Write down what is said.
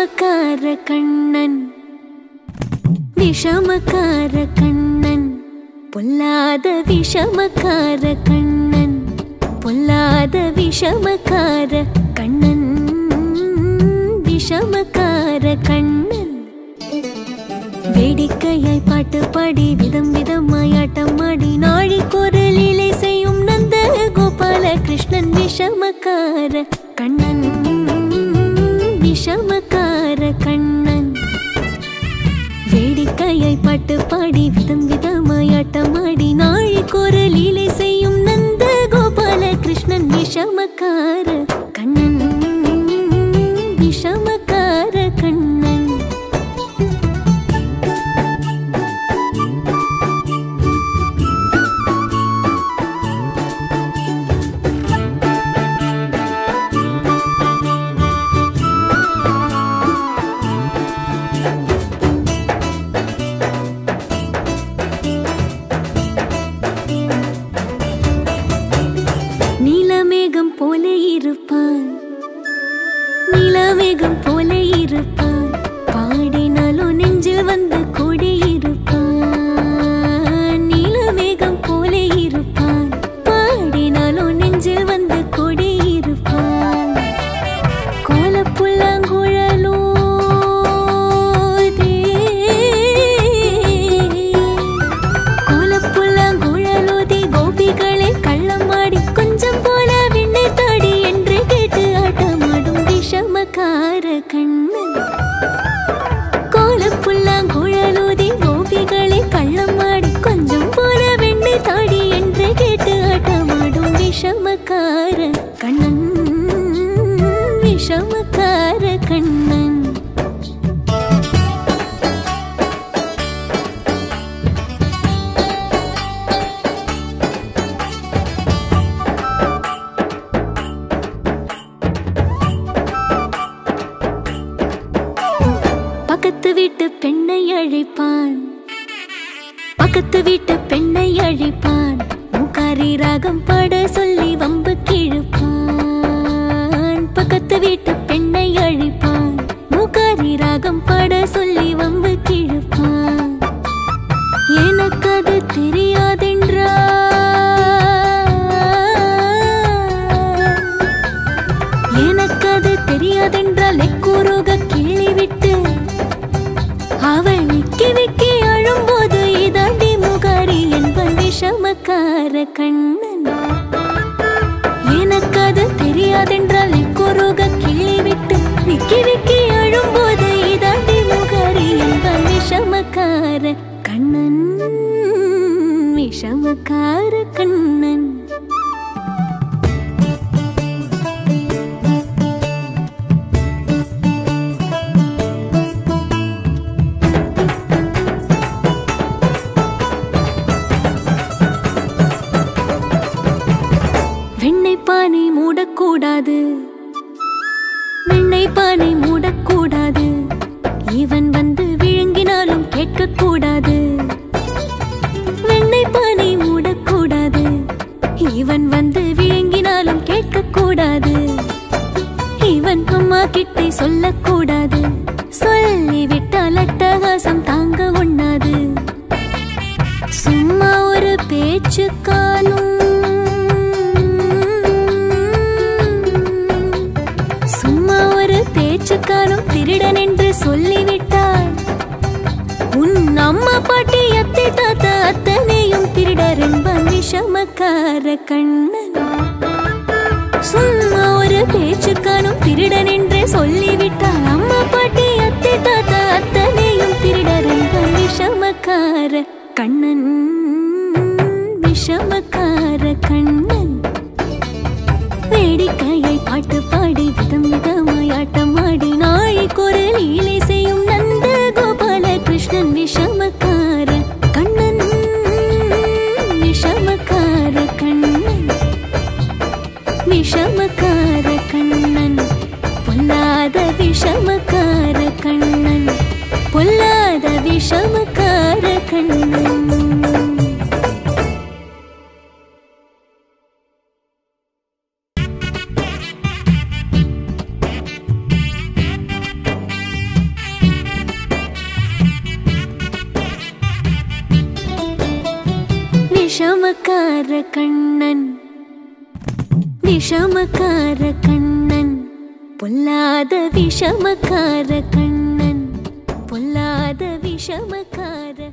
விஷமக்கார கண்ணன் விஷமக்கார கண்ணன் பொல்லாத விஷமக்கார கண்ணன் பொல்லாத விஷமக்கார கண்ணன் விஷமக்கார கண்ணன் வேடிக்கையாய் பாட்டு பாடி விதம் விதமாய் ஆட்டமாடி நாழிக்கொரு லீலை செய்யும் நந்த கோபால கிருஷ்ணன் விஷமக்கார கண்ணன் விஷமக்கார கண்ணன் வேடிக்கையாய் பாட்டு பாடி விதம் விதமாய் ஆட்டமாடி நாழிக்கொரு லீலை செய்யும் நந்த கோபால கிருஷ்ணன் விஷமக்கார கண்ணன் விஷமக்கார கண்ணன் நீலமேகம் போல இருப்பான் நீலமேகம் போல இருப்பான் பாடினாலோ நெஞ்சில் வந்து கூடியிருப்பான் நீலமேகம் போல இருப்பான் பாடினாலோ நெஞ்சில் வந்து கூடியிருப்பான் கோலப்புல்லாங்குழலோ கோலப்புல்லாங்குழலோதி கோபிகளை கள்ளமாடி கொஞ்சம் போல விண்ணை தாடி என்று கேட்டு ஆட்டமாடும் விஷமக்கார கண்ணன் கோலப்புல்லாங்குழலோதி கோபிகளை கள்ளமாடி கொஞ்சம் போல விண்ணை தாடி என்று கேட்டு ஆட்டமாடும் விஷமக்கார கண்ணன் விஷமக்கார கண்ணன் பக்கத்து வீட்டு பெண்ணை அழைப்பான் பக்கத்து வீட்டு பெண்ணை அழைப்பான் மூக்காரி ராகம் பாட சொல்லி வம்பு கிழப்பான் பக்கத்து வீட்டு பெண்ணை அழைப்பான் மூக்காரி ராகம் பாட சொல்லி வம்பு கிழப்பான் எனக்கு அது எனக்கு அது தெரியாதென்றால் எக்கூறுக கிள்ளி விட்டு அவள் விக்கி விக்கி அழும்போது இதாண்டி முகாரி என்பன் விஷமக்கார கண்ணன் எனக்கு அது தெரியாதென்றால் எக்கூறுக கிள்ளி விட்டு விக்கி விக்கி அழும்போது இதாண்டி முகாரி என்பன் விஷமக்கார கண்ணன் விஷமக்கார கண்ணன் வெண்ணெய்ப்பானை மூடக்கூடாது வெண்ணெய்ப்பானை மூடக்கூடாது இவன் வந்து விழுங்கினாலும் கேட்கக்கூடாது வெண்ணெய்ப்பானை மூடக்கூடாது இவன் வந்து விழுங்கினாலும் கேட்கக்கூடாது இவன் அம்மா கிட்டே சொல்லக்கூடாது சொல்லிவிட்டால் அட்டகாசம் தாங்க உண்ணாது சும்மா ஒரு பேச்சுக்கானும் பேச்சுக்கானும் திருடன் என்று சொல்லிவிட்டாள் உன் அம்மா பாட்டி அத்தை தாத்தா அத்தனையும் திருடர் என்பன் விஷமக்கார கண்ணன் சும்மா ஒரு பேச்சுக்கானும் திருடன் என்று சொல்லிவிட்டாள் அம்மா பாட்டி அத்தை தாத்தா அத்தனையும் திருடர் என்பன் விஷமக்கார கண்ணன் விஷமக்கார கண்ணன் வேடிக்கையை பாட்டு பாடி விதம் விதமாய் ஆட்டமாடி நாழிக்கொரு லீலை செய்யும் நந்த கோபால கிருஷ்ணன் விஷமக்கார கண்ணன் விஷமக்கார கண்ணன் விஷமக்கார கண்ணன் பொல்லாத விஷமக்கார கண்ணன் பொல்லாத விஷமக்கார கண்ணன் விஷமக்கார கண்ணன் விஷமக்கார கண்ணன் பொல்லாத விஷமக்கார கண்ணன் பொல்லாத விஷமக்கார